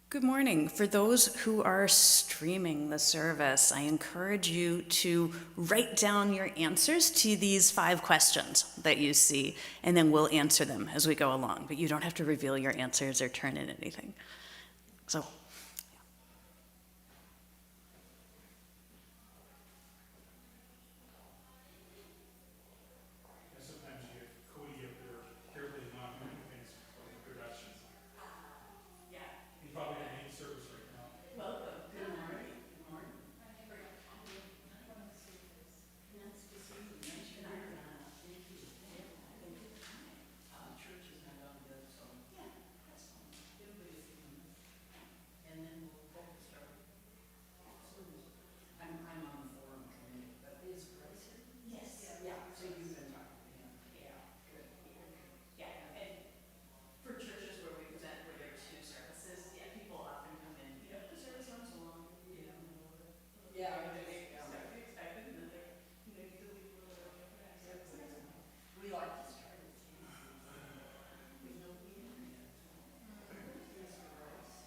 Good morning. For those who are streaming the service, I encourage you to write down your answers to these 5 questions that you see, and then we'll answer them as we go along. But you don't have to reveal your answers or turn in anything. So, Sometimes you get Cody up there carefully knocking into things for the productions. yeah, He's probably in main service right now. welcome. Good morning. Good morning. Nice to see you. Nice to meet you. Thank you. Thank you for coming. Church is not on yet, so. Yeah, that's fine. Everybody's doing this. And then we'll focus our. I'm on the forum committee, but is Bryce here? Yes. Yeah, so you've been talking to him? Yeah, good. Yeah, and for churches where we present where there are 2 services, yeah, people often come in, the service runs long, Yeah, I just, start to expect it, and then they need to leave a little early after that. So it's nice. We like to start at 10. We know the area. Mr. Bryce.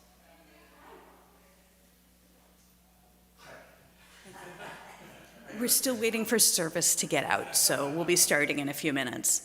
We're still waiting for service to get out, so we'll be starting in a few minutes.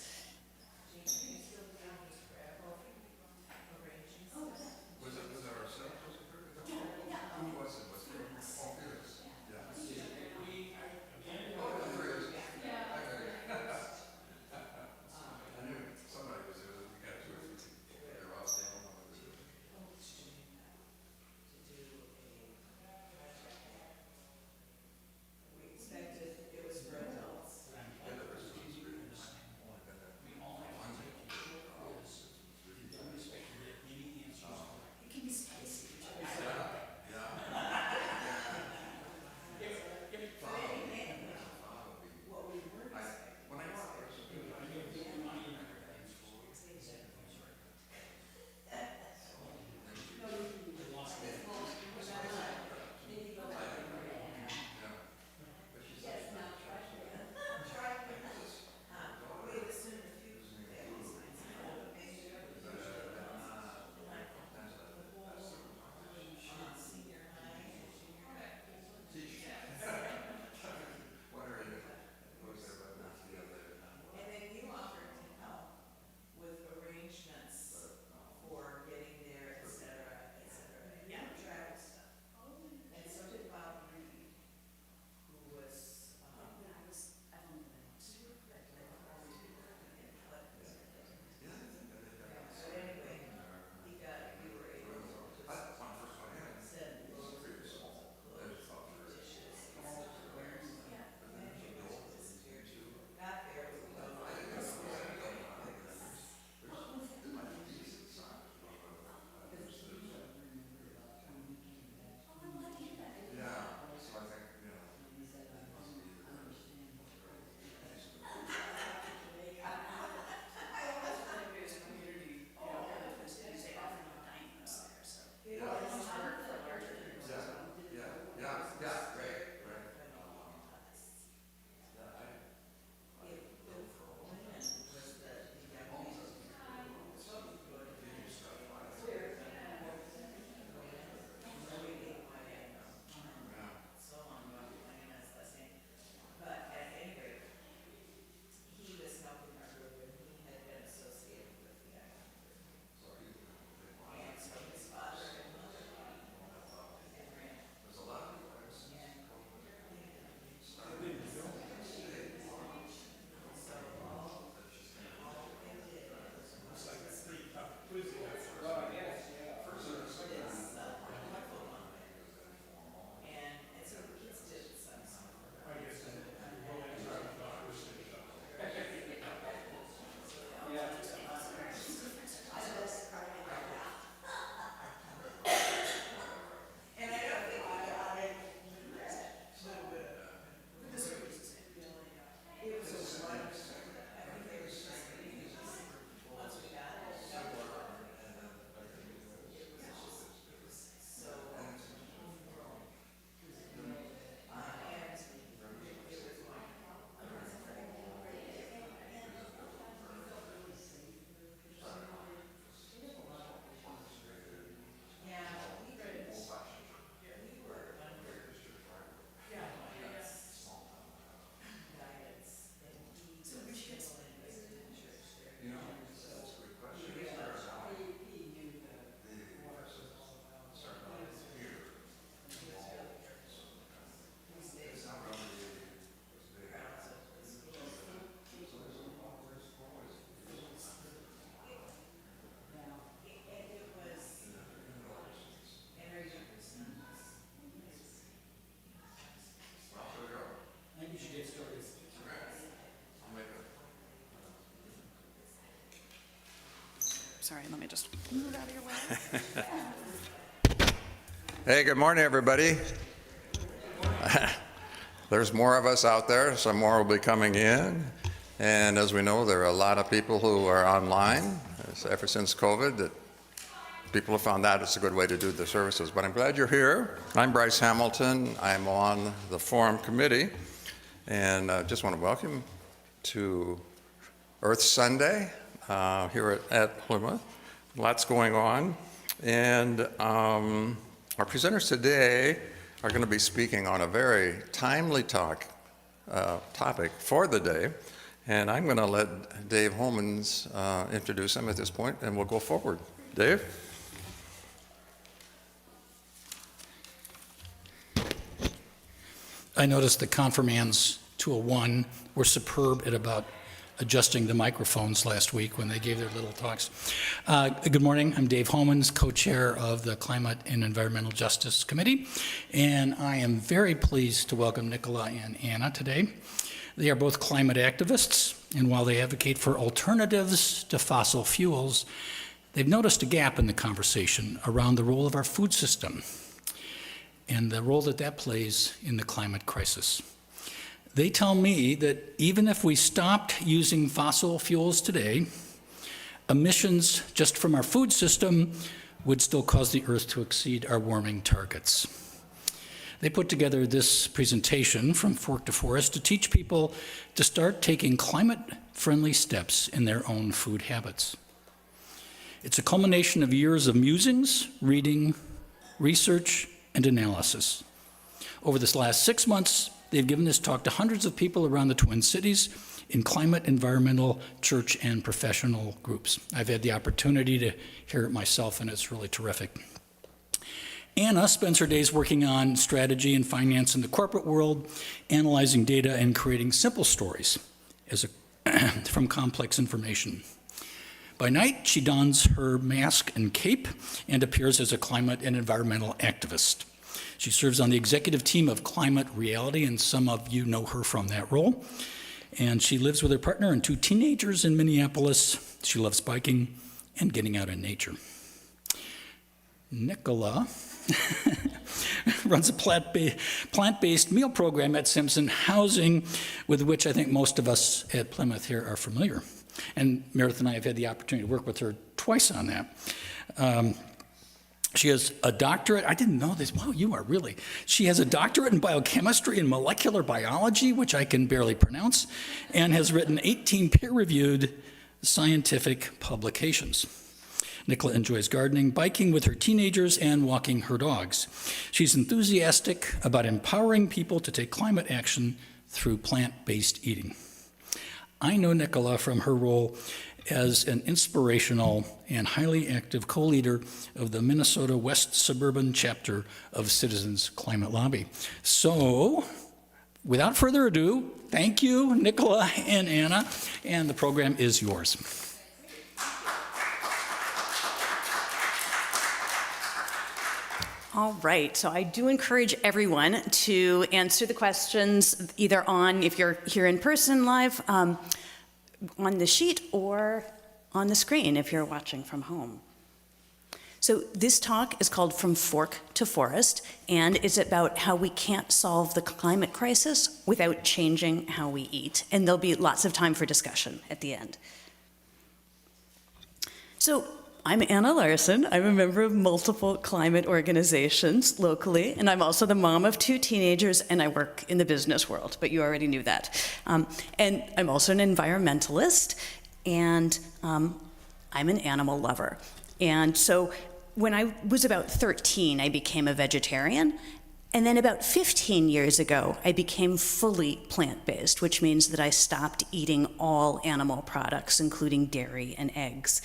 Sorry, let me just move out of your way. Hey, good morning, everybody. There's more of us out there. Some more will be coming in. And as we know, there are a lot of people who are online. Ever since COVID, that people have found out it's a good way to do the services. But I'm glad you're here. I'm Bryce Hamilton. I'm on the Forum Committee. And just want to welcome to Earth Sunday here at Plymouth. Lots going on. And our presenters today are going to be speaking on a very timely topic for the day. And I'm going to let Dave Homans introduce him at this point, and we'll go forward. Dave? I noticed the confirmands 201 were superb at about adjusting the microphones last week when they gave their little talks. Good morning, I'm Dave Homans, co-chair of the Climate and Environmental Justice Committee, and I am very pleased to welcome Nicola and Anna today. They are both climate activists, and while they advocate for alternatives to fossil fuels, they've noticed a gap in the conversation around the role of our food system and the role that that plays in the climate crisis. They tell me that even if we stopped using fossil fuels today, emissions just from our food system would still cause the Earth to exceed our warming targets. They put together this presentation, From Fork to Forest, to teach people to start taking climate-friendly steps in their own food habits. It's a culmination of years of musings, reading, research, and analysis. Over this last 6 months, they've given this talk to hundreds of people around the Twin Cities in climate, environmental, church, and professional groups. I've had the opportunity to hear it myself, and it's really terrific. Anna spends her days working on strategy and finance in the corporate world, analyzing data and creating simple stories from complex information. By night, she dons her mask and cape and appears as a climate and environmental activist. She serves on the executive team of Climate Reality, and some of you know her from that role. And she lives with her partner and 2 teenagers in Minneapolis. She loves biking and getting out in nature. Nicola runs a plant-based meal program at Simpson Housing, with which I think most of us at Plymouth here are familiar. And Meredith and I have had the opportunity to work with her twice on that. She has a doctorate. I didn't know this. Wow, you are really. She has a doctorate in biochemistry and molecular biology, which I can barely pronounce, and has written 18 peer-reviewed scientific publications. Nicola enjoys gardening, biking with her teenagers, and walking her dogs. She's enthusiastic about empowering people to take climate action through plant-based eating. I know Nicola from her role as an inspirational and highly active co-leader of the Minnesota West Suburban chapter of Citizens Climate Lobby. So, without further ado, thank you, Nicola and Anna, and the program is yours. All right, so I do encourage everyone to answer the questions either on, if you're here in person live, on the sheet or on the screen if you're watching from home. So this talk is called From Fork to Forest, and it's about how we can't solve the climate crisis without changing how we eat. And there'll be lots of time for discussion at the end. So I'm Anna Larsson. I'm a member of multiple climate organizations locally, and I'm also the mom of 2 teenagers, and I work in the business world, but you already knew that. And I'm also an environmentalist, and I'm an animal lover. And so when I was about 13, I became a vegetarian, and then about 15 years ago, I became fully plant-based, which means that I stopped eating all animal products, including dairy and eggs.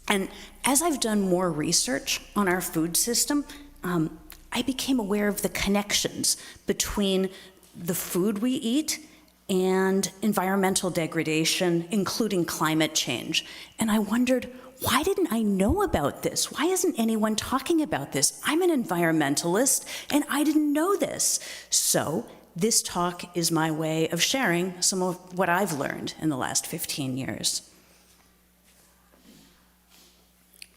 And as I've done more research on our food system, I became aware of the connections between the food we eat and environmental degradation, including climate change. And I wondered, why didn't I know about this? Why isn't anyone talking about this? I'm an environmentalist, and I didn't know this. So this talk is my way of sharing some of what I've learned in the last 15 years.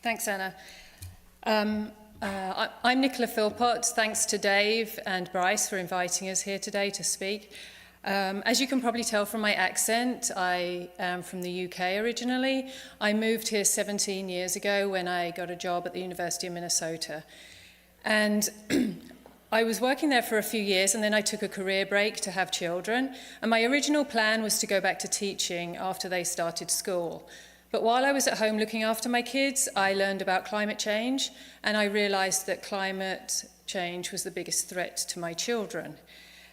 Thanks, Anna. I'm Nicola Philpot. Thanks to Dave and Bryce for inviting us here today to speak. As you can probably tell from my accent, I am from the UK originally. I moved here 17 years ago when I got a job at the University of Minnesota. And I was working there for a few years, and then I took a career break to have children. And my original plan was to go back to teaching after they started school. But while I was at home looking after my kids, I learned about climate change, and I realized that climate change was the biggest threat to my children.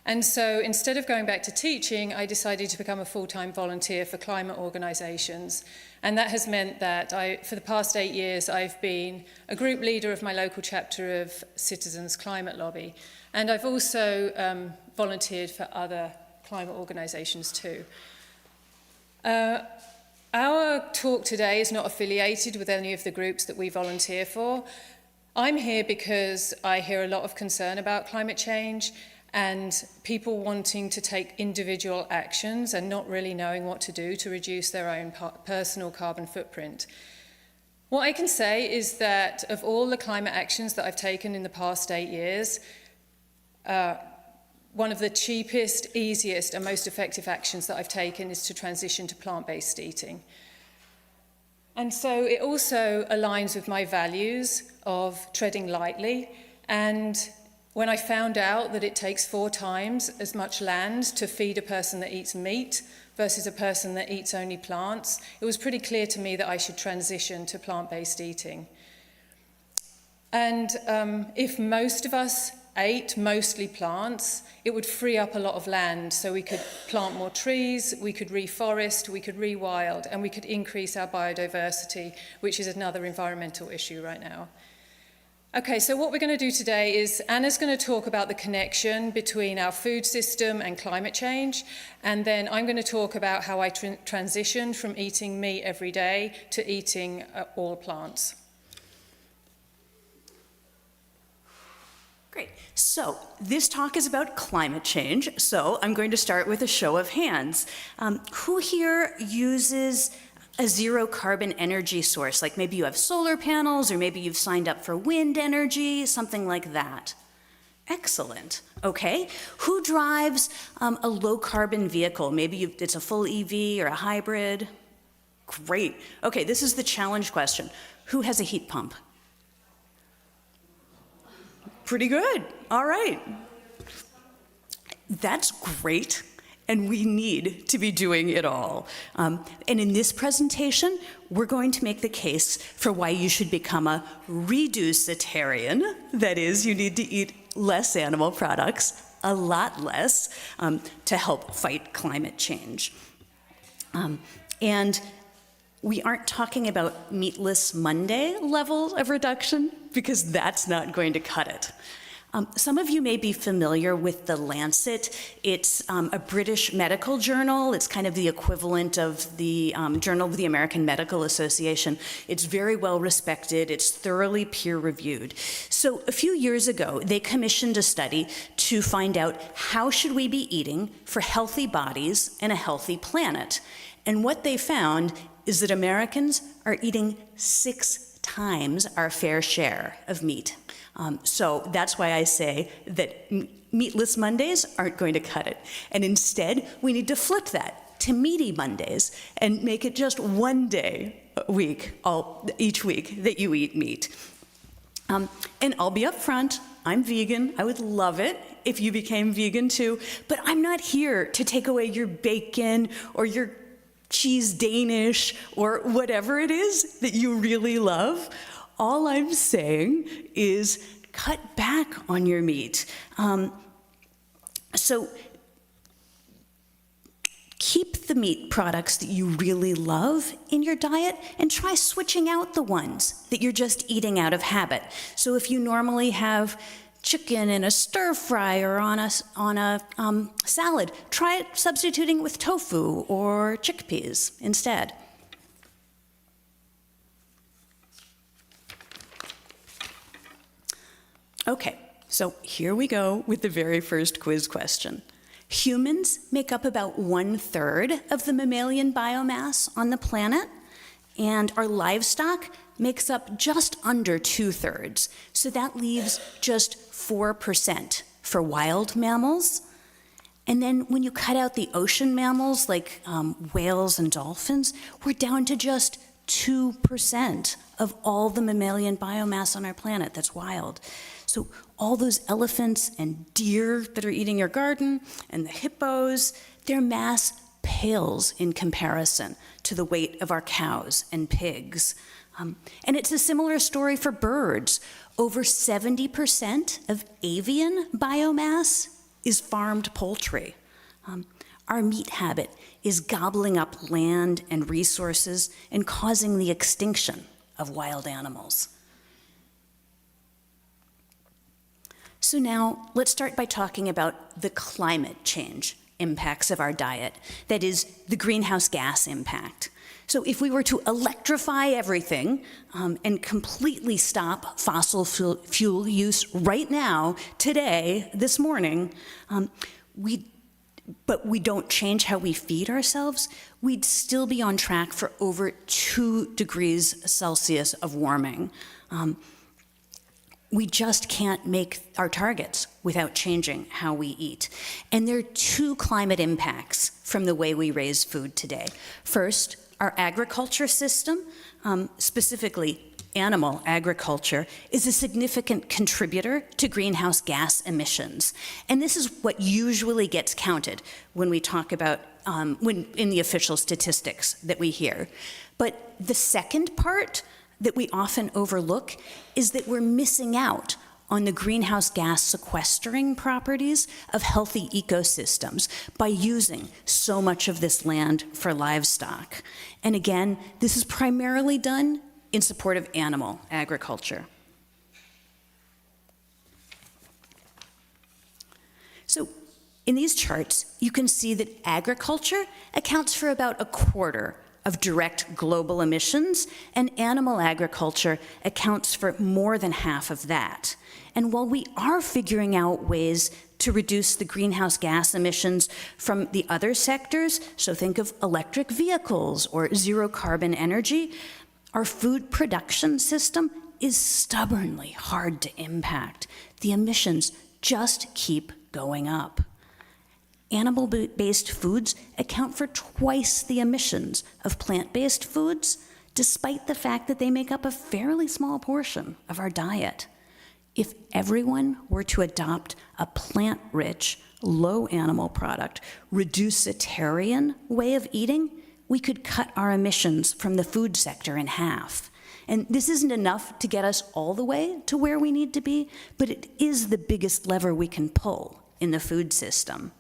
And so instead of going back to teaching, I decided to become a full-time volunteer for climate organizations. And that has meant that for the past 8 years, I've been a group leader of my local chapter of Citizens Climate Lobby. And I've also volunteered for other climate organizations too. Our talk today is not affiliated with any of the groups that we volunteer for. I'm here because I hear a lot of concern about climate change and people wanting to take individual actions and not really knowing what to do to reduce their own personal carbon footprint. What I can say is that of all the climate actions that I've taken in the past 8 years, one of the cheapest, easiest, and most effective actions that I've taken is to transition to plant-based eating. And so it also aligns with my values of treading lightly. And when I found out that it takes 4 times as much land to feed a person that eats meat versus a person that eats only plants, it was pretty clear to me that I should transition to plant-based eating. And if most of us ate mostly plants, it would free up a lot of land so we could plant more trees, we could reforest, we could rewild, and we could increase our biodiversity, which is another environmental issue right now. Okay, so what we're going to do today is Anna's going to talk about the connection between our food system and climate change, and then I'm going to talk about how I transitioned from eating meat every day to eating all plants. Great. So this talk is about climate change, so I'm going to start with a show of hands. Who here uses a zero carbon energy source? Like maybe you have solar panels, or maybe you've signed up for wind energy, something like that. Excellent. Okay. Who drives a low carbon vehicle? Maybe it's a full EV or a hybrid. Great. Okay, this is the challenge question. Who has a heat pump? Pretty good. All right. That's great. And we need to be doing it all. And in this presentation, we're going to make the case for why you should become a reducitarian. That is, you need to eat less animal products, a lot less, to help fight climate change. And we aren't talking about Meatless Monday level of reduction, because that's not going to cut it. Some of you may be familiar with The Lancet. It's a British medical journal. It's kind of the equivalent of the Journal of the American Medical Association. It's very well respected. It's thoroughly peer reviewed. So a few years ago, they commissioned a study to find out how should we be eating for healthy bodies and a healthy planet. And what they found is that Americans are eating 6 times our fair share of meat. So that's why I say that Meatless Mondays aren't going to cut it. And instead, we need to flip that to Meaty Mondays and make it just 1 day a week, each week, that you eat meat. And I'll be upfront, I'm vegan. I would love it if you became vegan too, but I'm not here to take away your bacon or your cheese Danish or whatever it is that you really love. All I'm saying is cut back on your meat. So keep the meat products that you really love in your diet and try switching out the ones that you're just eating out of habit. So if you normally have chicken in a stir fry or on a salad, try substituting with tofu or chickpeas instead. Okay, so here we go with the very first quiz question. Humans make up about 1/3 of the mammalian biomass on the planet, And our livestock makes up just under 2/3. So that leaves just 4% for wild mammals. And then when you cut out the ocean mammals like whales and dolphins, we're down to just 2% of all the mammalian biomass on our planet that's wild. So all those elephants and deer that are eating your garden and the hippos, their mass pales in comparison to the weight of our cows and pigs. And it's a similar story for birds. Over 70% of avian biomass is farmed poultry. Our meat habit is gobbling up land and resources and causing the extinction of wild animals. So now let's start by talking about the climate change impacts of our diet, that is, the greenhouse gas impact. So if we were to electrify everything and completely stop fossil fuel use right now, today, this morning, but we don't change how we feed ourselves, we'd still be on track for over 2 degrees Celsius of warming. We just can't make our targets without changing how we eat. And there are 2 climate impacts from the way we raise food today. First, our agriculture system, specifically animal agriculture, is a significant contributor to greenhouse gas emissions. And this is what usually gets counted when we talk about, in the official statistics that we hear. But the second part that we often overlook is that we're missing out on the greenhouse gas sequestering properties of healthy ecosystems by using so much of this land for livestock. And again, this is primarily done in support of animal agriculture. So in these charts, you can see that agriculture accounts for about 1/4 of direct global emissions, and animal agriculture accounts for more than half of that. And while we are figuring out ways to reduce the greenhouse gas emissions from the other sectors, so think of electric vehicles or zero carbon energy, our food production system is stubbornly hard to impact. The emissions just keep going up. Animal-based foods account for twice the emissions of plant-based foods, despite the fact that they make up a fairly small portion of our diet. If everyone were to adopt a plant-rich, low-animal product, reducitarian way of eating, we could cut our emissions from the food sector in half. And this isn't enough to get us all the way to where we need to be, but it is the biggest lever we can pull in the food system.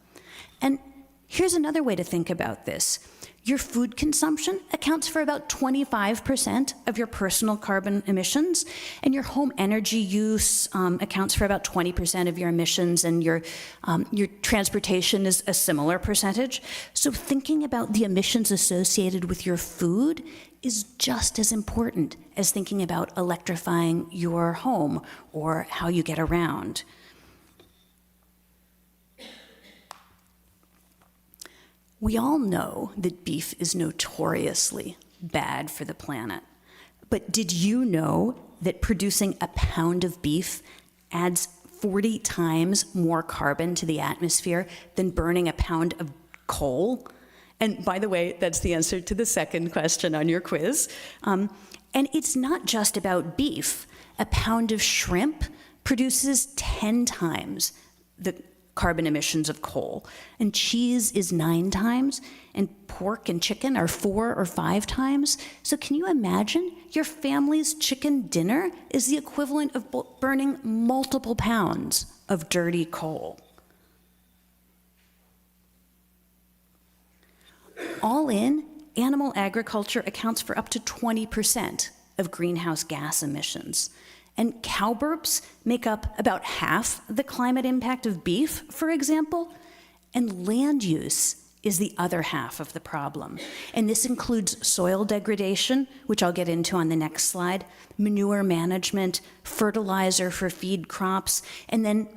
And here's another way to think about this. Your food consumption accounts for about 25% of your personal carbon emissions, and your home energy use accounts for about 20% of your emissions, and your transportation is a similar percentage. So thinking about the emissions associated with your food is just as important as thinking about electrifying your home or how you get around. We all know that beef is notoriously bad for the planet. But did you know that producing a pound of beef adds 40 times more carbon to the atmosphere than burning a pound of coal? And by the way, that's the answer to the second question on your quiz. And it's not just about beef. A pound of shrimp produces 10 times the carbon emissions of coal, and cheese is 9 times, and pork and chicken are 4 or 5 times. So can you imagine your family's chicken dinner is the equivalent of burning multiple pounds of dirty coal? All in, animal agriculture accounts for up to 20% of greenhouse gas emissions. And cow burps make up about half the climate impact of beef, for example. And land use is the other half of the problem. And this includes soil degradation, which I'll get into on the next slide, manure management, fertilizer for feed crops, and then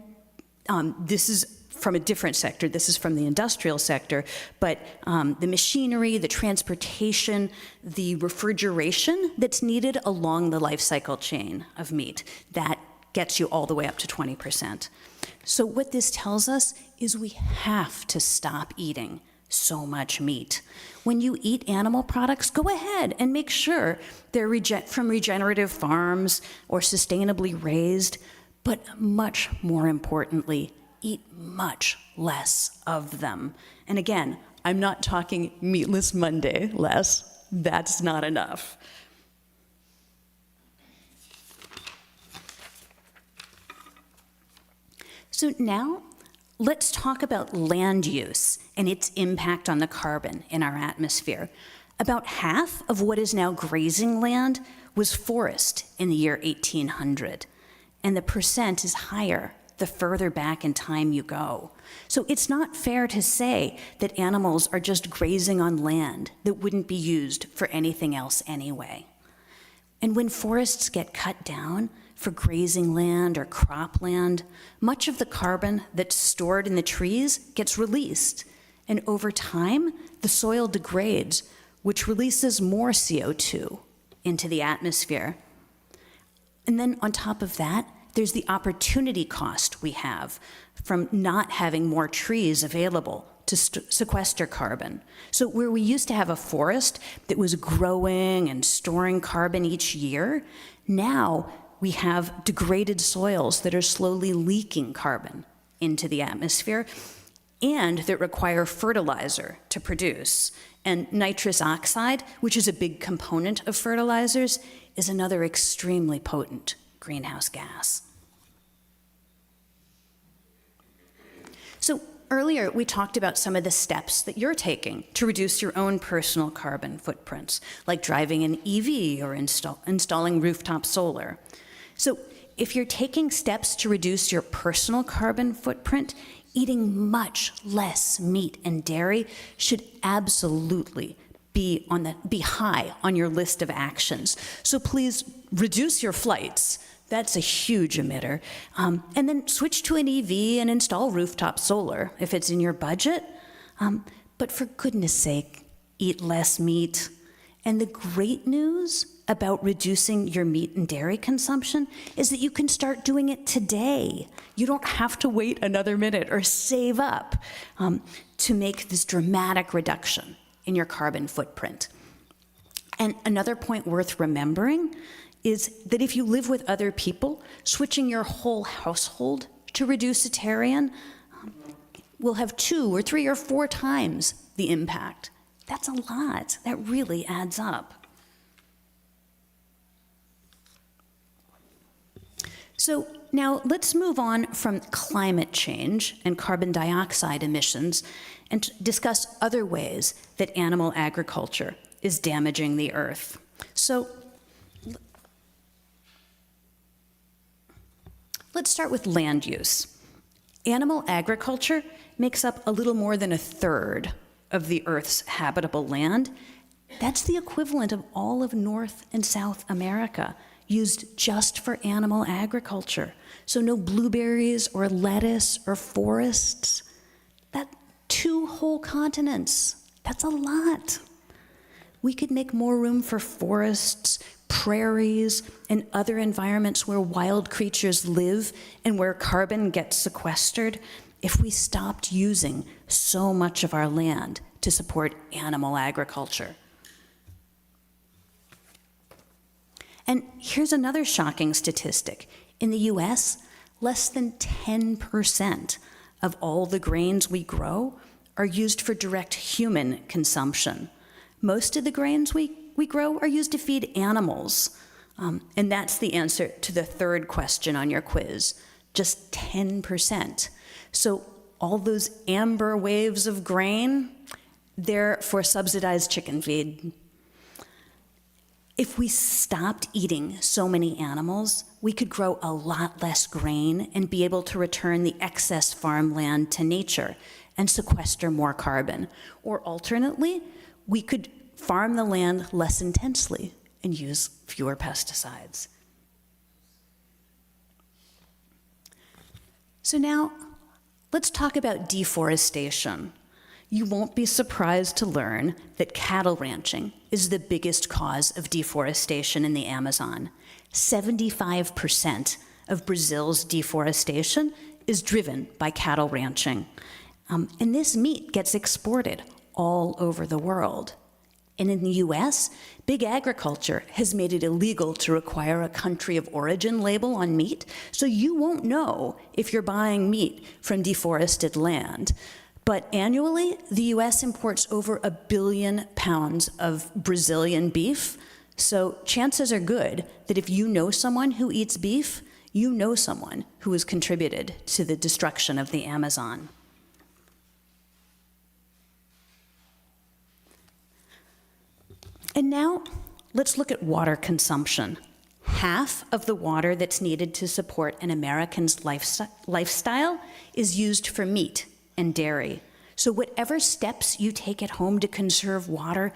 this is from a different sector. This is from the industrial sector, but the machinery, the transportation, the refrigeration that's needed along the life cycle chain of meat, that gets you all the way up to 20%. So what this tells us is we have to stop eating so much meat. When you eat animal products, go ahead and make sure they're from regenerative farms or sustainably raised, but much more importantly, eat much less of them. And again, I'm not talking Meatless Monday less. That's not enough. So now, let's talk about land use and its impact on the carbon in our atmosphere. About half of what is now grazing land was forest in the year 1800, and the percent is higher the further back in time you go. So it's not fair to say that animals are just grazing on land that wouldn't be used for anything else anyway. And when forests get cut down for grazing land or cropland, much of the carbon that's stored in the trees gets released. And over time, the soil degrades, which releases more CO2 into the atmosphere. And then on top of that, there's the opportunity cost we have from not having more trees available to sequester carbon. So where we used to have a forest that was growing and storing carbon each year, now we have degraded soils that are slowly leaking carbon into the atmosphere and that require fertilizer to produce. And nitrous oxide, which is a big component of fertilizers, is another extremely potent greenhouse gas. So earlier, we talked about some of the steps that you're taking to reduce your own personal carbon footprints, like driving an EV or installing rooftop solar. So if you're taking steps to reduce your personal carbon footprint, eating much less meat and dairy should absolutely be high on your list of actions. So please reduce your flights. That's a huge emitter. And then switch to an EV and install rooftop solar if it's in your budget. But for goodness sake, eat less meat. And the great news about reducing your meat and dairy consumption is that you can start doing it today. You don't have to wait another minute or save up to make this dramatic reduction in your carbon footprint. And another point worth remembering is that if you live with other people, switching your whole household to reducitarian will have 2 or 3 or 4 times the impact. That's a lot. That really adds up. So now let's move on from climate change and carbon dioxide emissions and discuss other ways that animal agriculture is damaging the earth. So let's start with land use. Animal agriculture makes up a little more than 1/3 of the Earth's habitable land. That's the equivalent of all of North and South America, used just for animal agriculture. So no blueberries or lettuce or forests. That's 2 whole continents. That's a lot. We could make more room for forests, prairies, and other environments where wild creatures live and where carbon gets sequestered if we stopped using so much of our land to support animal agriculture. And here's another shocking statistic. In the US, less than 10% of all the grains we grow are used for direct human consumption. Most of the grains we grow are used to feed animals. And that's the answer to the 3rd question on your quiz, just 10%. So all those amber waves of grain, they're for subsidized chicken feed. If we stopped eating so many animals, we could grow a lot less grain and be able to return the excess farmland to nature and sequester more carbon. Or alternately, we could farm the land less intensely and use fewer pesticides. So now, Let's talk about deforestation. You won't be surprised to learn that cattle ranching is the biggest cause of deforestation in the Amazon. 75% of Brazil's deforestation is driven by cattle ranching. And this meat gets exported all over the world. And in the US, big agriculture has made it illegal to require a country of origin label on meat, so you won't know if you're buying meat from deforested land. But annually, the US imports over 1 billion pounds of Brazilian beef, so chances are good that if you know someone who eats beef, you know someone who has contributed to the destruction of the Amazon. And now, let's look at water consumption. Half of the water that's needed to support an American's lifestyle is used for meat and dairy. So whatever steps you take at home to conserve water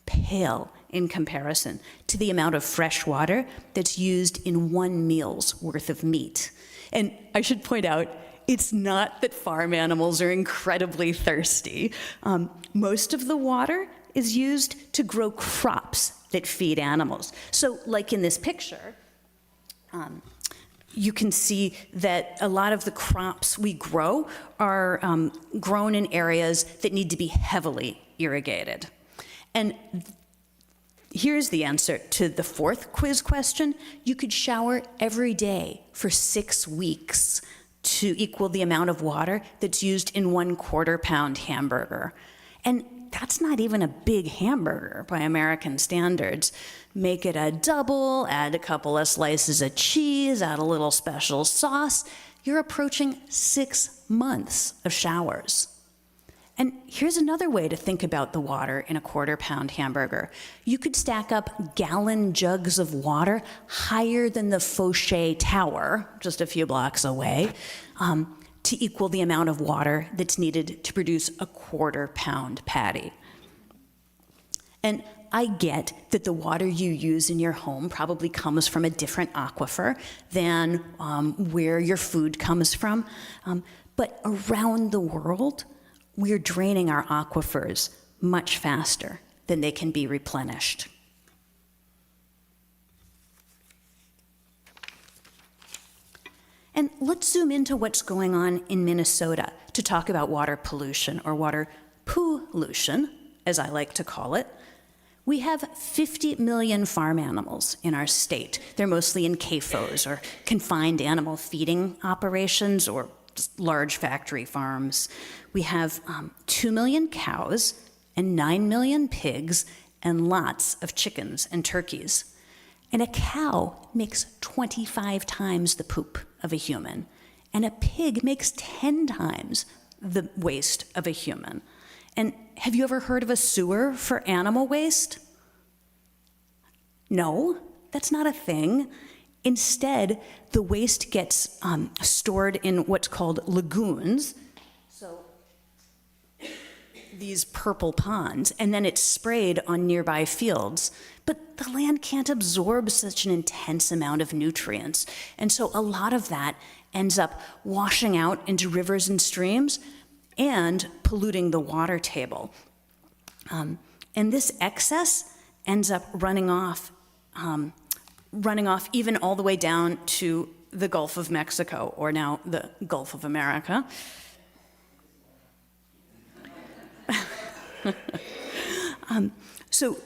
pale in comparison to the amount of fresh water that's used in one meal's worth of meat. And I should point out, it's not that farm animals are incredibly thirsty. Most of the water is used to grow crops that feed animals. So like in this picture, you can see that a lot of the crops we grow are grown in areas that need to be heavily irrigated. And here's the answer to the fourth quiz question. You could shower every day for 6 weeks to equal the amount of water that's used in 1/4 pound hamburger. And that's not even a big hamburger by American standards. Make it a double, add a couple of slices of cheese, add a little special sauce. You're approaching 6 months of showers. And here's another way to think about the water in a 1/4 pound hamburger. You could stack up gallon jugs of water higher than the Fauché Tower, just a few blocks away, to equal the amount of water that's needed to produce a 1/4 pound patty. And I get that the water you use in your home probably comes from a different aquifer than where your food comes from. But around the world, we're draining our aquifers much faster than they can be replenished. And let's zoom into what's going on in Minnesota to talk about water pollution, or water pollution, as I like to call it. We have 50 million farm animals in our state. They're mostly in CAFOs, or confined animal feeding operations, or just large factory farms. We have 2 million cows and 9 million pigs and lots of chickens and turkeys. And a cow makes 25 times the poop of a human, and a pig makes 10 times the waste of a human. And have you ever heard of a sewer for animal waste? No, that's not a thing. Instead, the waste gets stored in what's called lagoons, so these purple ponds, and then it's sprayed on nearby fields. But the land can't absorb such an intense amount of nutrients, and so a lot of that ends up washing out into rivers and streams and polluting the water table. And this excess ends up running off even all the way down to the Gulf of Mexico, or now the Gulf of America. So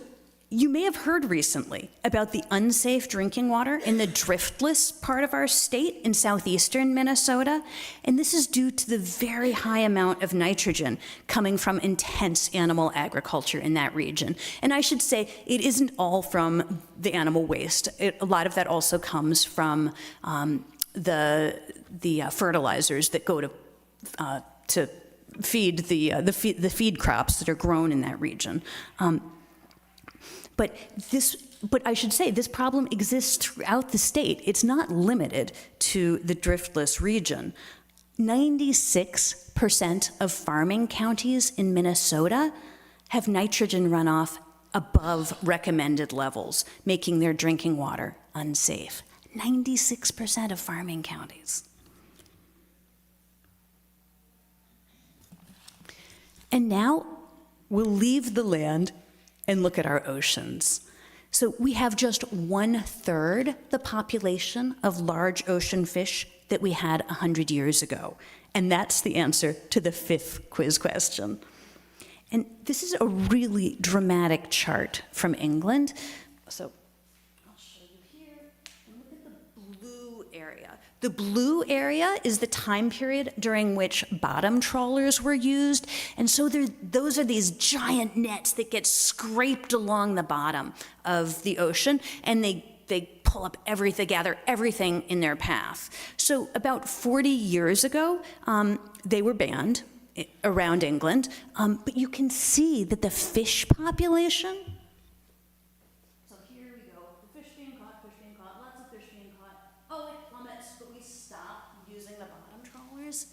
you may have heard recently about the unsafe drinking water in the driftless part of our state in southeastern Minnesota, and this is due to the very high amount of nitrogen coming from intense animal agriculture in that region. And I should say, it isn't all from the animal waste. A lot of that also comes from the fertilizers that go to feed the feed crops that are grown in that region. But I should say, this problem exists throughout the state. It's not limited to the driftless region. 96% of farming counties in Minnesota have nitrogen runoff above recommended levels, making their drinking water unsafe. 96% of farming counties. And now we'll leave the land and look at our oceans. So we have just 1/3 the population of large ocean fish that we had 100 years ago. And that's the answer to the 5th quiz question. And this is a really dramatic chart from England. So I'll show you here, and look at the blue area. The blue area is the time period during which bottom trawlers were used. And so those are these giant nets that get scraped along the bottom of the ocean, and they pull up everything, gather everything in their path. So about 40 years ago, they were banned around England, but you can see that the fish population, so here we go, the fish being caught, lots of fish being caught. Oh, it plummets, but we stop using the bottom trawlers.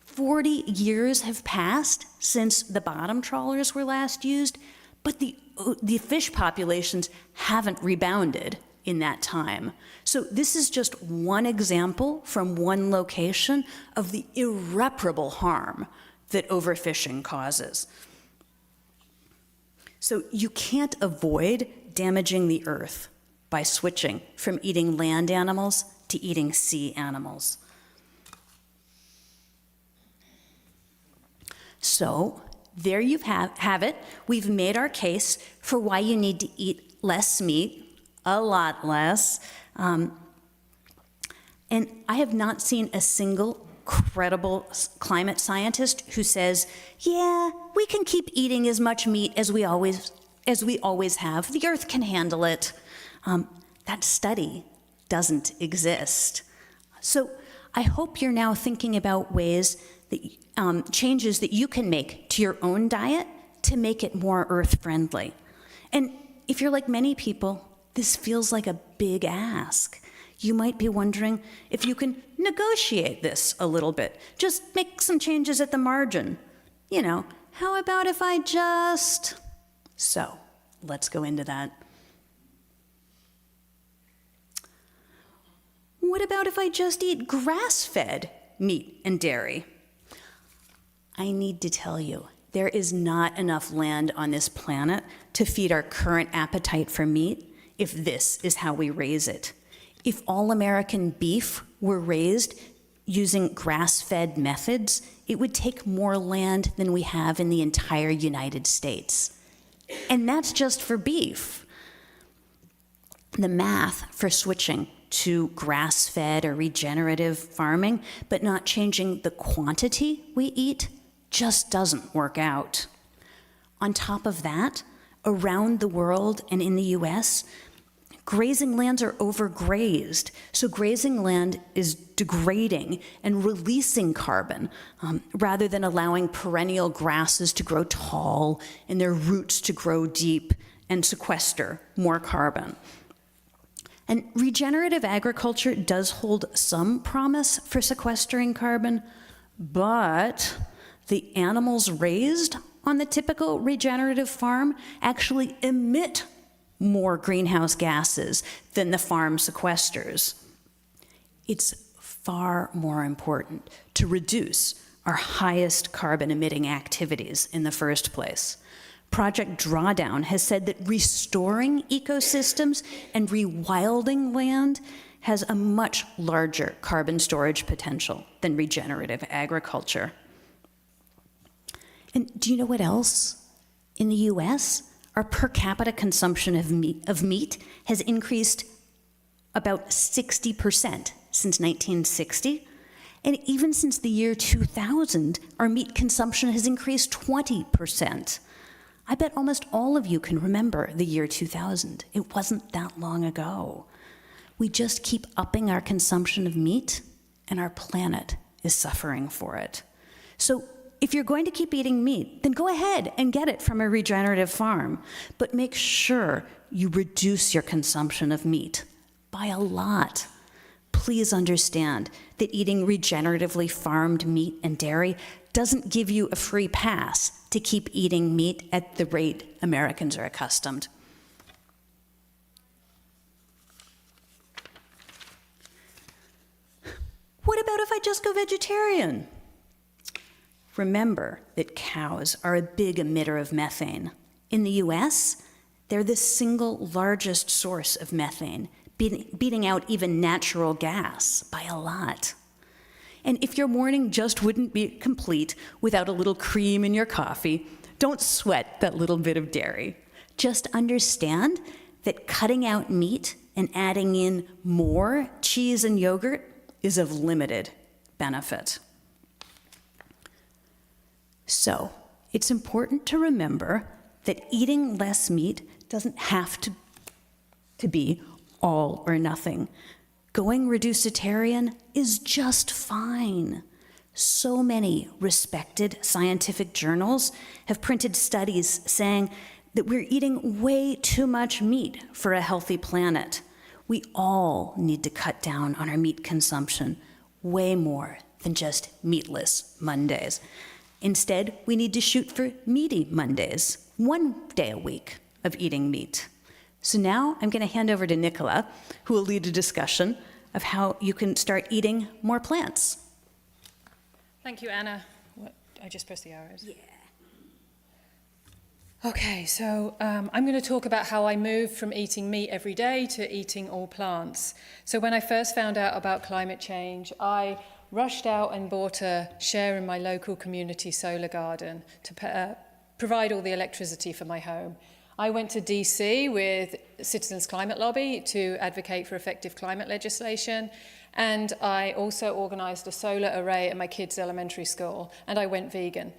40 years have passed since the bottom trawlers were last used, but the fish populations haven't rebounded in that time. So this is just one example from one location of the irreparable harm that overfishing causes. So you can't avoid damaging the earth by switching from eating land animals to eating sea animals. So there you have it. We've made our case for why you need to eat less meat, a lot less. And I have not seen a single credible climate scientist who says, yeah, we can keep eating as much meat as we always have. The earth can handle it. That study doesn't exist. So I hope you're now thinking about ways that changes that you can make to your own diet to make it more earth-friendly. And if you're like many people, this feels like a big ask. You might be wondering if you can negotiate this a little bit. Just make some changes at the margin. You know, how about if I just... So, let's go into that. What about if I just eat grass-fed meat and dairy? I need to tell you, there is not enough land on this planet to feed our current appetite for meat if this is how we raise it. If all American beef were raised using grass-fed methods, it would take more land than we have in the entire United States. And that's just for beef. The math for switching to grass-fed or regenerative farming, but not changing the quantity we eat, just doesn't work out. On top of that, around the world and in the US, grazing lands are overgrazed. So grazing land is degrading and releasing carbon rather than allowing perennial grasses to grow tall and their roots to grow deep and sequester more carbon. And regenerative agriculture does hold some promise for sequestering carbon, but the animals raised on the typical regenerative farm actually emit more greenhouse gases than the farm sequesters. It's far more important to reduce our highest carbon emitting activities in the first place. Project Drawdown has said that restoring ecosystems and rewilding land has a much larger carbon storage potential than regenerative agriculture. And do you know what else? In the US, our per capita consumption of meat has increased about 60% since 1960. And even since the year 2000, our meat consumption has increased 20%. I bet almost all of you can remember the year 2000. It wasn't that long ago. We just keep upping our consumption of meat, and our planet is suffering for it. So if you're going to keep eating meat, then go ahead and get it from a regenerative farm, but make sure you reduce your consumption of meat by a lot. Please understand that eating regeneratively farmed meat and dairy doesn't give you a free pass to keep eating meat at the rate Americans are accustomed. What about if I just go vegetarian? Remember that cows are a big emitter of methane. In the US, they're the single largest source of methane, beating out even natural gas by a lot. And if your morning just wouldn't be complete without a little cream in your coffee, don't sweat that little bit of dairy. Just understand that cutting out meat and adding in more cheese and yogurt is of limited benefit. So, it's important to remember that eating less meat doesn't have to be all or nothing. Going reducitarian is just fine. So many respected scientific journals have printed studies saying that we're eating way too much meat for a healthy planet. We all need to cut down on our meat consumption, way more than just meatless Mondays. Instead, we need to shoot for meaty Mondays, 1 day a week of eating meat. So now I'm going to hand over to Nicola, who will lead a discussion of how you can start eating more plants. Thank you, Anna. I just pressed the arrows. Yeah. Okay, so I'm going to talk about how I moved from eating meat every day to eating all plants. So when I first found out about climate change, I rushed out and bought a share in my local community solar garden to provide all the electricity for my home. I went to DC with Citizens Climate Lobby to advocate for effective climate legislation, and I also organised a solar array at my kids' elementary school, and I went vegan.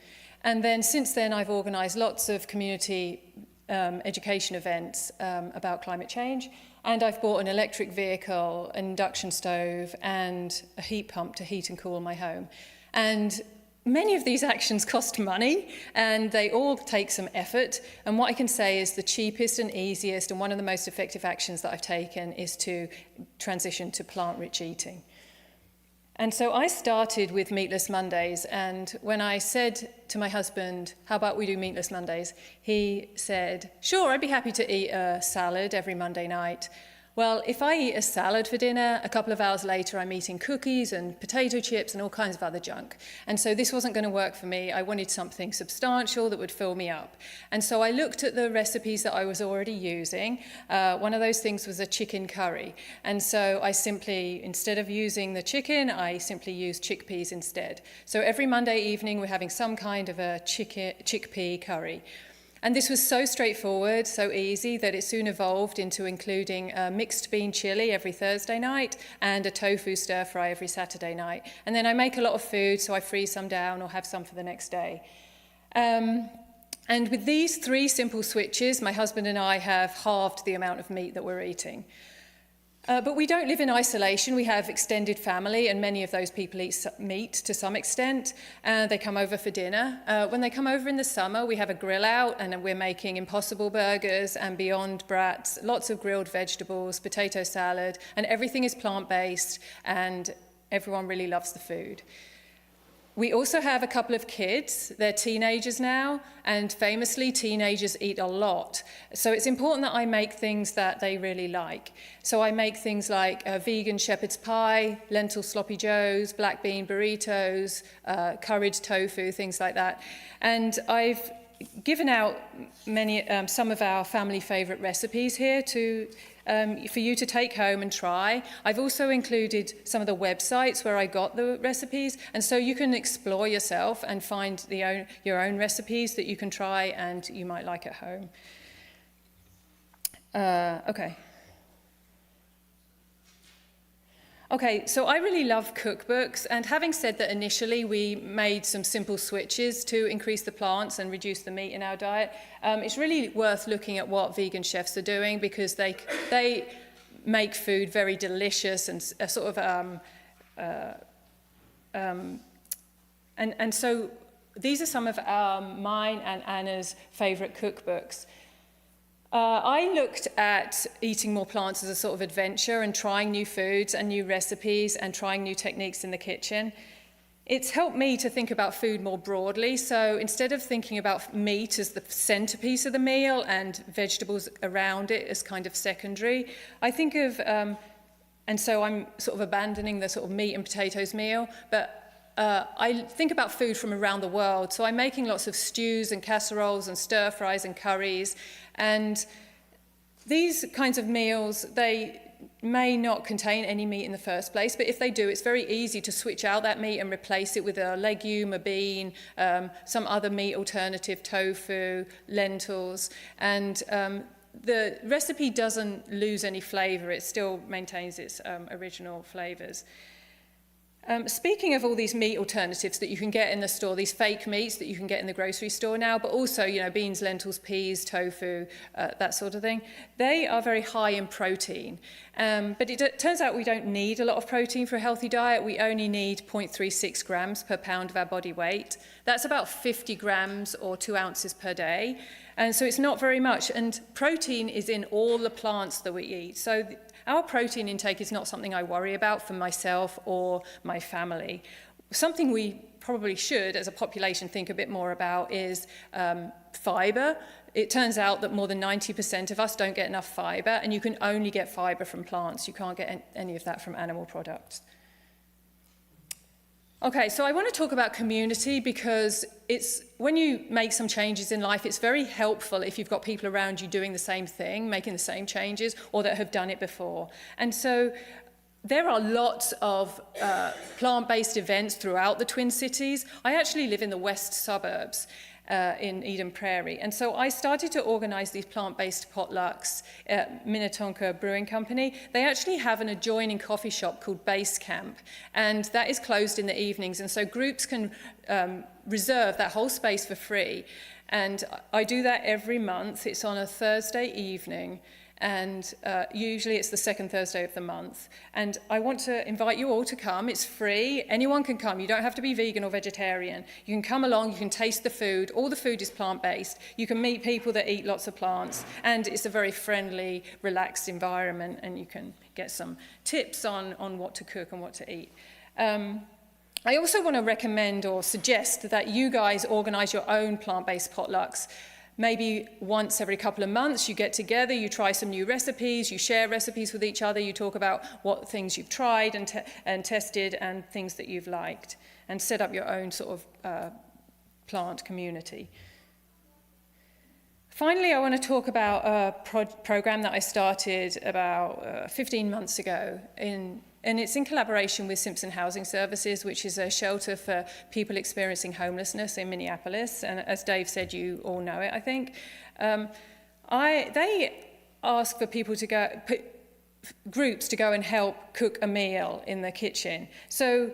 And then since then I've organised lots of community education events about climate change, and I've bought an electric vehicle, an induction stove, and a heat pump to heat and cool my home. And many of these actions cost money, and they all take some effort. And what I can say is the cheapest and easiest and one of the most effective actions that I've taken is to transition to plant-rich eating. And so I started with meatless Mondays, and when I said to my husband, how about we do meatless Mondays, he said, sure, I'd be happy to eat a salad every Monday night. Well, if I eat a salad for dinner, a couple of hours later I'm eating cookies and potato chips and all kinds of other junk. And so this wasn't going to work for me. I wanted something substantial that would fill me up. And so I looked at the recipes that I was already using. One of those things was a chicken curry. And so I simply, instead of using the chicken, I simply used chickpeas instead. So every Monday evening we're having some kind of a chickpea curry. And this was so straightforward, so easy, that it soon evolved into including a mixed bean chili every Thursday night and a tofu stir fry every Saturday night. And then I make a lot of food, so I freeze some down or have some for the next day. And with these 3 simple switches, my husband and I have halved the amount of meat that we're eating. But we don't live in isolation. We have extended family, and many of those people eat meat to some extent. They come over for dinner. When they come over in the summer, we have a grill out, and we're making Impossible burgers and Beyond Brats, lots of grilled vegetables, potato salad, and everything is plant-based, and everyone really loves the food. We also have a couple of kids. They're teenagers now, and famously, teenagers eat a lot. So it's important that I make things that they really like. So I make things like vegan shepherd's pie, lentil sloppy joes, black bean burritos, curried tofu, things like that. And I've given out some of our family favorite recipes here for you to take home and try. I've also included some of the websites where I got the recipes, and so you can explore yourself and find your own recipes that you can try and you might like at home. Okay, so I really love cookbooks, and having said that initially we made some simple switches to increase the plants and reduce the meat in our diet, it's really worth looking at what vegan chefs are doing, because they make food very delicious and sort of and so these are some of mine and Anna's favorite cookbooks. I looked at eating more plants as a sort of adventure and trying new foods and new recipes and trying new techniques in the kitchen. It's helped me to think about food more broadly. So instead of thinking about meat as the centerpiece of the meal and vegetables around it as kind of secondary, I think of, and so I'm sort of abandoning the sort of meat and potatoes meal, but I think about food from around the world. So I'm making lots of stews and casseroles and stir fries and curries. And these kinds of meals, they may not contain any meat in the first place, but if they do, it's very easy to switch out that meat and replace it with a legume, a bean, some other meat alternative, tofu, lentils, and the recipe doesn't lose any flavor. It still maintains its original flavors. Speaking of all these meat alternatives that you can get in the store, these fake meats that you can get in the grocery store now, but also, you know, beans, lentils, peas, tofu, that sort of thing, they are very high in protein. But it turns out we don't need a lot of protein for a healthy diet. We only need 0.36 grams per pound of our body weight. That's about 50 grams or 2 ounces per day. And so it's not very much. And protein is in all the plants that we eat. So our protein intake is not something I worry about for myself or my family. Something we probably should, as a population, think a bit more about is fiber. It turns out that more than 90% of us don't get enough fiber, and you can only get fiber from plants. You can't get any of that from animal products. Okay, so I want to talk about community because it's when you make some changes in life, it's very helpful if you've got people around you doing the same thing, making the same changes, or that have done it before. And so there are lots of plant-based events throughout the Twin Cities. I actually live in the west suburbs in Eden Prairie. And so I started to organize these plant-based potlucks at Minnetonka Brewing Company. They actually have an adjoining coffee shop called Base Camp, and that is closed in the evenings. And so groups can reserve that whole space for free. And I do that every month. It's on a Thursday evening. And usually it's the second Thursday of the month. And I want to invite you all to come. It's free. Anyone can come. You don't have to be vegan or vegetarian. You can come along. You can taste the food. All the food is plant-based. You can meet people that eat lots of plants. And it's a very friendly, relaxed environment. And you can get some tips on what to cook and what to eat. I also want to recommend or suggest that you guys organize your own plant-based potlucks. Maybe once every couple of months you get together, you try some new recipes, you share recipes with each other, you talk about what things you've tried and tested and things that you've liked, and set up your own sort of plant community. Finally, I want to talk about a program that I started about 15 months ago and it's in collaboration with Simpson Housing Services, which is a shelter for people experiencing homelessness in Minneapolis. And as Dave said, you all know it, I think. They ask for people to go, groups to go and help cook a meal in the kitchen. So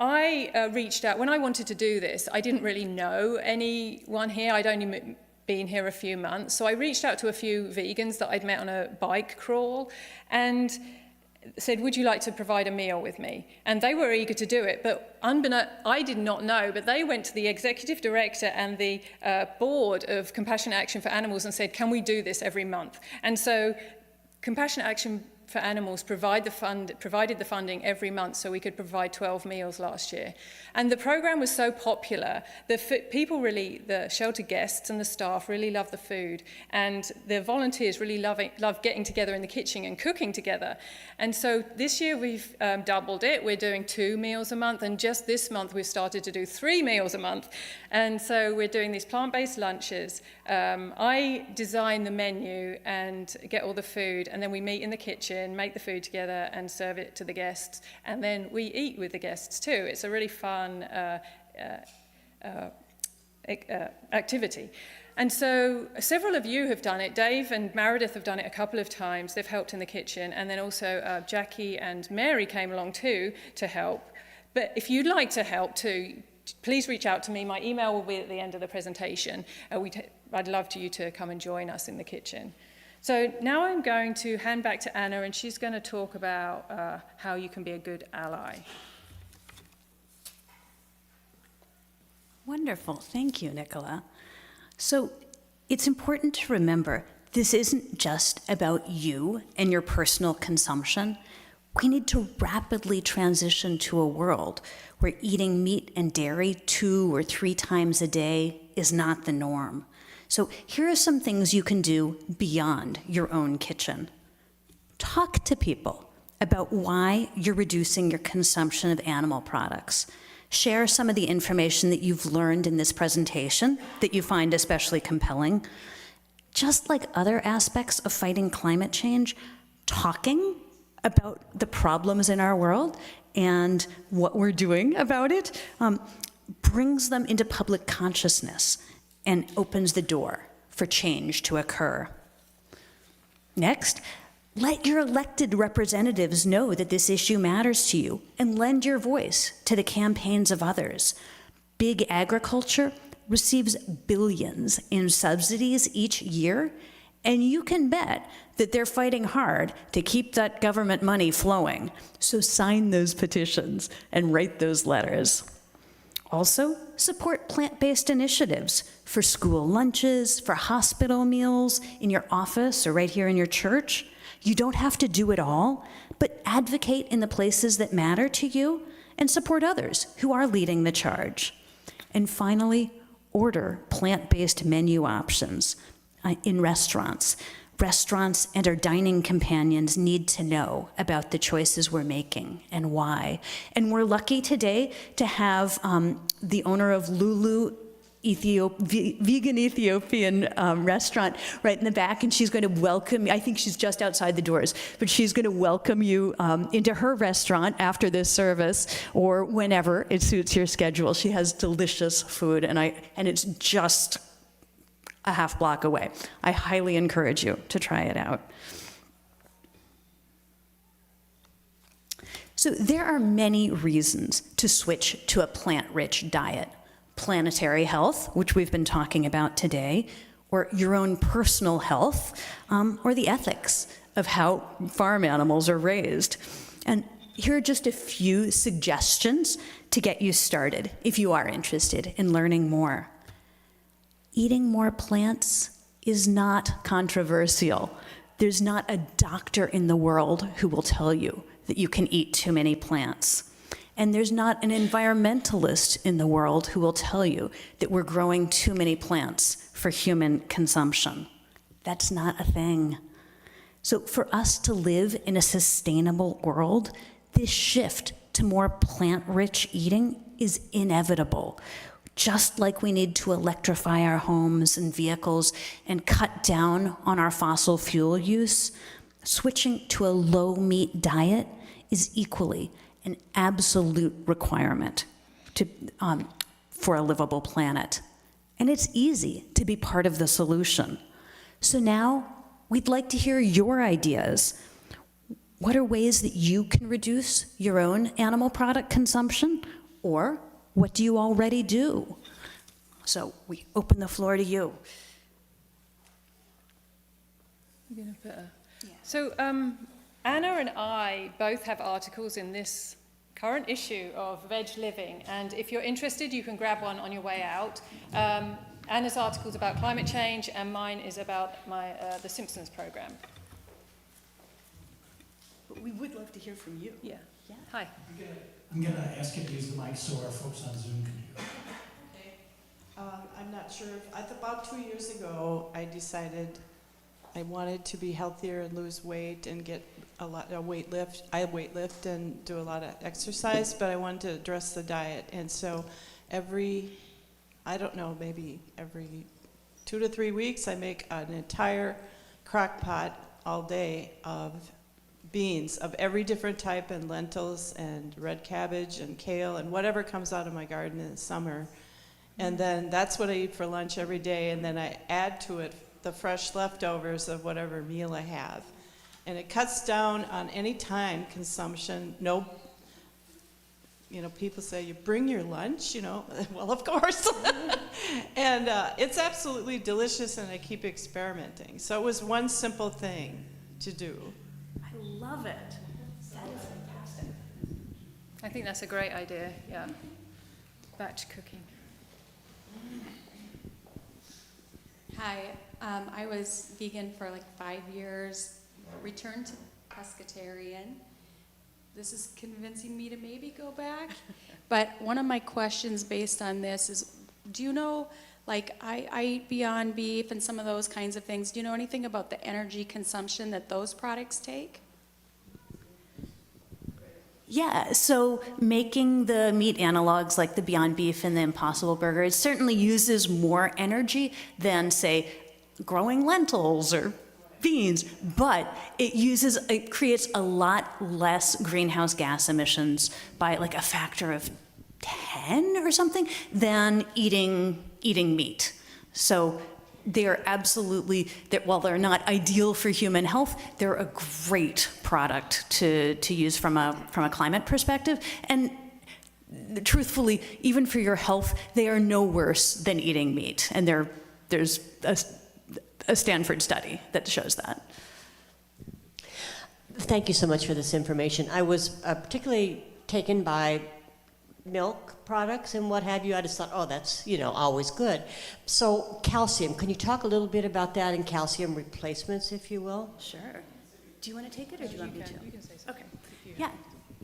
I reached out, when I wanted to do this, I didn't really know anyone here. I'd only been here a few months. So I reached out to a few vegans that I'd met on a bike crawl and said, would you like to provide a meal with me? And they were eager to do it, but I did not know, but they went to the executive director and the board of Compassionate Action for Animals and said, can we do this every month? And so Compassionate Action for Animals provided the funding every month so we could provide 12 meals last year. And the program was so popular, the shelter guests and the staff really loved the food, and the volunteers really loved getting together in the kitchen and cooking together. And so this year we've doubled it. We're doing 2 meals a month, and just this month we've started to do 3 meals a month. And so we're doing these plant-based lunches. I design the menu and get all the food, and then we meet in the kitchen, make the food together and serve it to the guests, and then we eat with the guests too. It's a really fun activity. And so several of you have done it. Dave and Meredith have done it a couple of times. They've helped in the kitchen, and then also Jackie and Mary came along too to help. But if you'd like to help too, please reach out to me. My email will be at the end of the presentation. I'd love you to come and join us in the kitchen. So now I'm going to hand back to Anna, and she's going to talk about how you can be a good ally. Wonderful. Thank you, Nicola. So it's important to remember this isn't just about you and your personal consumption. We need to rapidly transition to a world where eating meat and dairy 2 or 3 times a day is not the norm. So here are some things you can do beyond your own kitchen. Talk to people about why you're reducing your consumption of animal products. Share some of the information that you've learned in this presentation that you find especially compelling. Just like other aspects of fighting climate change, talking about the problems in our world and what we're doing about it brings them into public consciousness and opens the door for change to occur. Next, let your elected representatives know that this issue matters to you and lend your voice to the campaigns of others. Big agriculture receives billions in subsidies each year, and you can bet that they're fighting hard to keep that government money flowing. So sign those petitions and write those letters. Also, support plant-based initiatives for school lunches, for hospital meals, in your office or right here in your church. You don't have to do it all, but advocate in the places that matter to you and support others who are leading the charge. And finally, order plant-based menu options in restaurants. Restaurants and our dining companions need to know about the choices we're making and why. And we're lucky today to have the owner of Lulu vegan Ethiopian restaurant right in the back, and she's going to welcome you. I think she's just outside the doors, but she's going to welcome you into her restaurant after this service or whenever it suits your schedule. She has delicious food, and it's just a half block away. I highly encourage you to try it out. So there are many reasons to switch to a plant-rich diet. Planetary health, which we've been talking about today, or your own personal health, or the ethics of how farm animals are raised. And here are just a few suggestions to get you started if you are interested in learning more. Eating more plants is not controversial. There's not a doctor in the world who will tell you that you can eat too many plants. And there's not an environmentalist in the world who will tell you that we're growing too many plants for human consumption. That's not a thing. So for us to live in a sustainable world, this shift to more plant-rich eating is inevitable. Just like we need to electrify our homes and vehicles and cut down on our fossil fuel use, switching to a low-meat diet is equally an absolute requirement for a livable planet. And it's easy to be part of the solution. So now, we'd like to hear your ideas. What are ways that you can reduce your own animal product consumption? Or what do you already do? So we open the floor to you. So Anna and I both have articles in this current issue of Veg Living, and if you're interested, you can grab one on your way out. Anna's article is about climate change, and mine is about the Simpsons program. But we would love to hear from you. Yeah. Hi. I'm going to ask you to use the mic so our folks on Zoom can hear. Okay. I'm not sure. About 2 years ago, I decided I wanted to be healthier and lose weight and get a lot of weightlift. I weightlift and do a lot of exercise, but I wanted to address the diet. And so maybe every 2 to 3 weeks, I make an entire crock pot all day of beans of every different type, and lentils and red cabbage and kale and whatever comes out of my garden in the summer. And then that's what I eat for lunch every day, and then I add to it the fresh leftovers of whatever meal I have. And it cuts down on any time consumption. No, people say, you bring your lunch, well, of course. And it's absolutely delicious, and I keep experimenting. So it was one simple thing to do. I love it. That is fantastic. I think that's a great idea, yeah. Batch cooking. Hi, I was vegan for like 5 years, returned to pescatarian. This is convincing me to maybe go back. But one of my questions based on this is, do you know, like I eat Beyond Beef and some of those kinds of things. Do you know anything about the energy consumption that those products take? Yeah, so making the meat analogs like the Beyond Beef and the Impossible Burger, it certainly uses more energy than, say, growing lentils or beans, but it creates a lot less greenhouse gas emissions by like a factor of 10 or something than eating meat. So they're absolutely, while they're not ideal for human health, they're a great product to use from a climate perspective. And truthfully, even for your health, they are no worse than eating meat. And there's a Stanford study that shows that. Thank you so much for this information. I was particularly taken by milk products and what have you. I just thought, oh, that's, always good. So calcium, can you talk a little bit about that and calcium replacements, if you will? Sure. Do you want to take it or do you want me to? You can say something. Okay.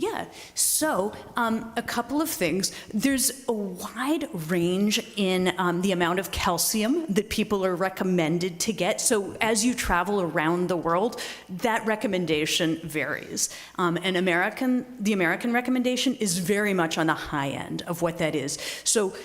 Yeah. So a couple of things. There's a wide range in the amount of calcium that people are recommended to get. So as you travel around the world, that recommendation varies. The American recommendation is very much on the high end of what that is. So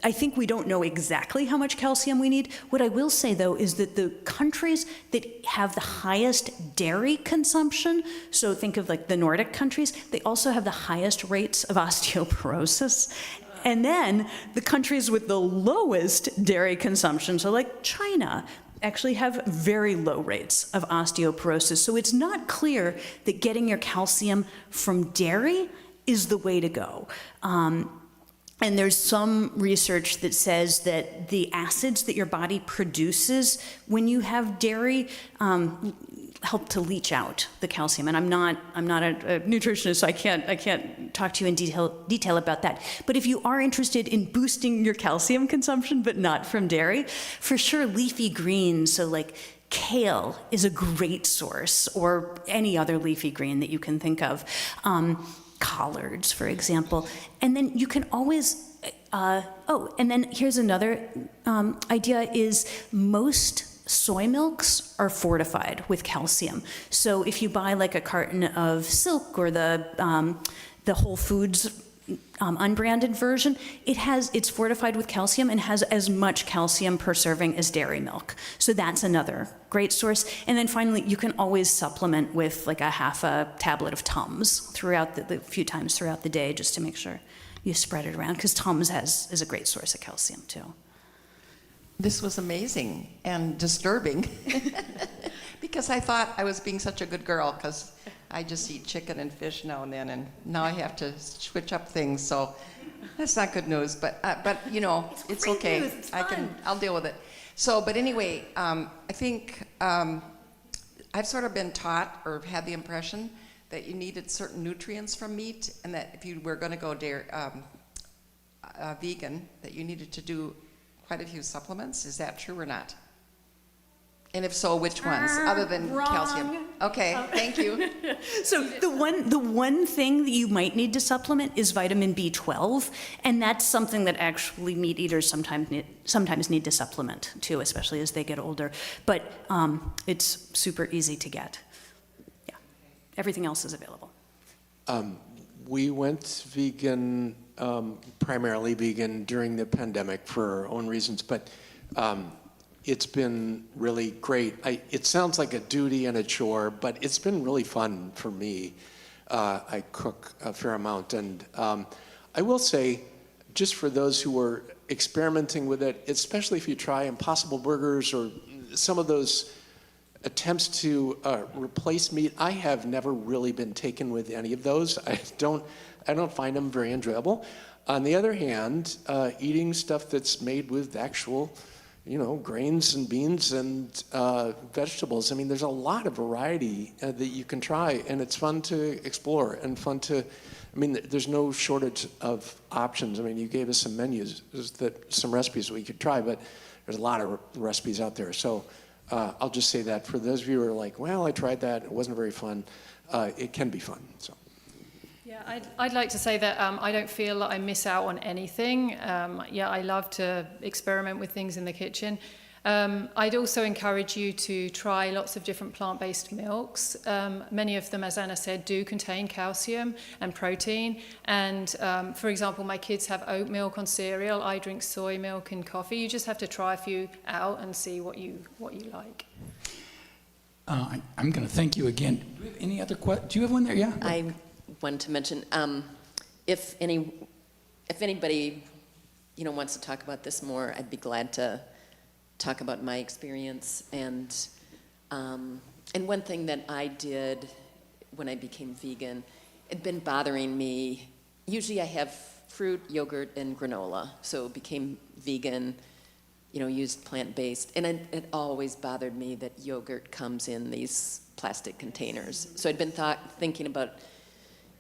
I think we don't know exactly how much calcium we need. What I will say, though, is that the countries that have the highest dairy consumption, so think of like the Nordic countries, they also have the highest rates of osteoporosis. And then the countries with the lowest dairy consumption, so like China, actually have very low rates of osteoporosis. So it's not clear that getting your calcium from dairy is the way to go. And there's some research that says that the acids that your body produces when you have dairy help to leach out the calcium. And I'm not a nutritionist, so I can't talk to you in detail about that. But if you are interested in boosting your calcium consumption, but not from dairy, for sure leafy greens, so like kale is a great source, or any other leafy green that you can think of. Collards, for example. And then you can always, and then here's another idea is most soy milks are fortified with calcium. So if you buy like a carton of Silk or the Whole Foods unbranded version, it's fortified with calcium and has as much calcium per serving as dairy milk. So that's another great source. And then finally, you can always supplement with like a half a tablet of Tums throughout the few times throughout the day, just to make sure you spread it around, because Tums is a great source of calcium too. This was amazing and disturbing because I thought I was being such a good girl because I just eat chicken and fish now and then, and now I have to switch up things. So that's not good news, but it's okay. News. It's I'll deal with it. So, but anyway, I think I've sort of been taught or had the impression that you needed certain nutrients from meat, and that if you were going to go vegan, that you needed to do quite a few supplements. Is that true or not? And if so, which ones, other than calcium? Okay, thank you. So the one thing that you might need to supplement is vitamin B12, and that's something that actually meat eaters sometimes need to supplement too, especially as they get older. But it's super easy to get. Yeah, everything else is available. We went vegan, primarily vegan during the pandemic for our own reasons, but it's been really great. It sounds like a duty and a chore, but it's been really fun for me. I cook a fair amount, and I will say, just for those who are experimenting with it, especially if you try Impossible Burgers or some of those attempts to replace meat, I have never really been taken with any of those. I don't find them very enjoyable. On the other hand, eating stuff that's made with actual grains and beans and vegetables. I mean, there's a lot of variety that you can try, and it's fun to explore and fun to, there's no shortage of options. I mean, you gave us some menus, some recipes we could try, but there's a lot of recipes out there. So I'll just say that for those of you who are like, well, I tried that, it wasn't very fun, it can be fun, so. Yeah, I'd like to say that I don't feel that I miss out on anything. I love to experiment with things in the kitchen. I'd also encourage you to try lots of different plant-based milks. Many of them, as Anna said, do contain calcium and protein. And for example, my kids have oat milk on cereal. I drink soy milk in coffee. You just have to try a few out and see what you like. I'm going to thank you again. Do we have any other questions? Do you have one there? Yeah. I wanted to mention, if anybody, wants to talk about this more, I'd be glad to talk about my experience. And one thing that I did when I became vegan, it'd been bothering me. Usually I have fruit, yogurt, and granola. So became vegan, used plant-based. And it always bothered me that yogurt comes in these plastic containers. So I'd been thinking about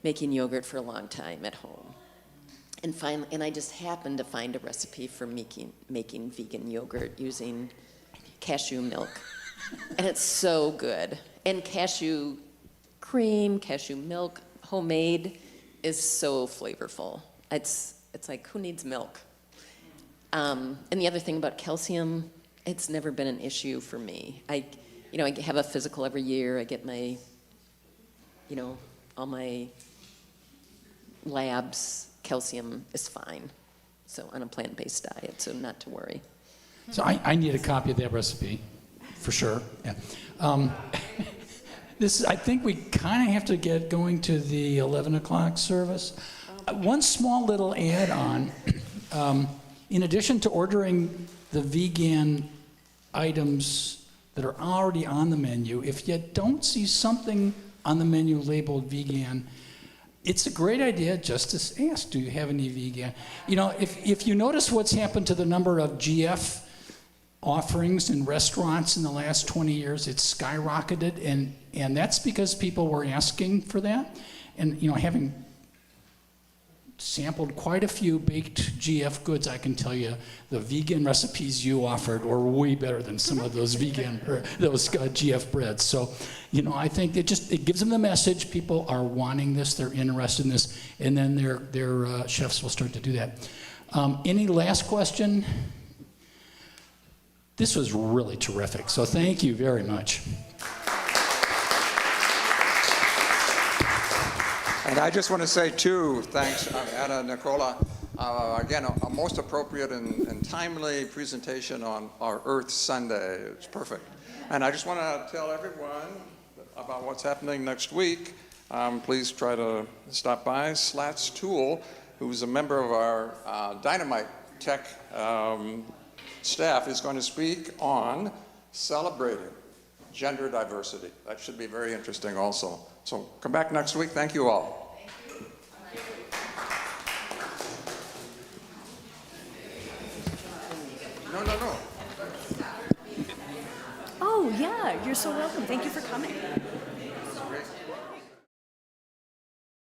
making yogurt for a long time at home. And finally, I just happened to find a recipe for making vegan yogurt using cashew milk. And it's so good. And cashew cream, cashew milk, homemade, is so flavorful. It's like, who needs milk? And the other thing about calcium, it's never been an issue for me. I have a physical every year. I get my, all my labs. Calcium is fine. So on a plant-based diet, so not to worry. So I need a copy of that recipe, for sure. Yeah. I think we kind of have to get going to the 11 o'clock service. One small little add-on. In addition to ordering the vegan items that are already on the menu, if you don't see something on the menu labeled vegan, it's a great idea just to ask, do you have any vegan? If you notice what's happened to the number of GF offerings in restaurants in the last 20 years, it's skyrocketed, and that's because people were asking for that. And having sampled quite a few baked GF goods, I can tell you the vegan recipes you offered were way better than some of those vegan or those GF breads. So, I think it gives them the message. People are wanting this, they're interested in this, and then their chefs will start to do that. Any last question? This was really terrific, so thank you very much. And I just want to say, too, thanks, Anna and Nicola. Again, a most appropriate and timely presentation on our Earth Sunday. It's perfect. And I just want to tell everyone about what's happening next week. Please try to stop by. Slats Tool, who's a member of our Dynamite Tech staff, is going to speak on celebrating gender diversity. That should be very interesting also. So come back next week. Thank you all. Oh, yeah, you're so welcome. Thank you for coming.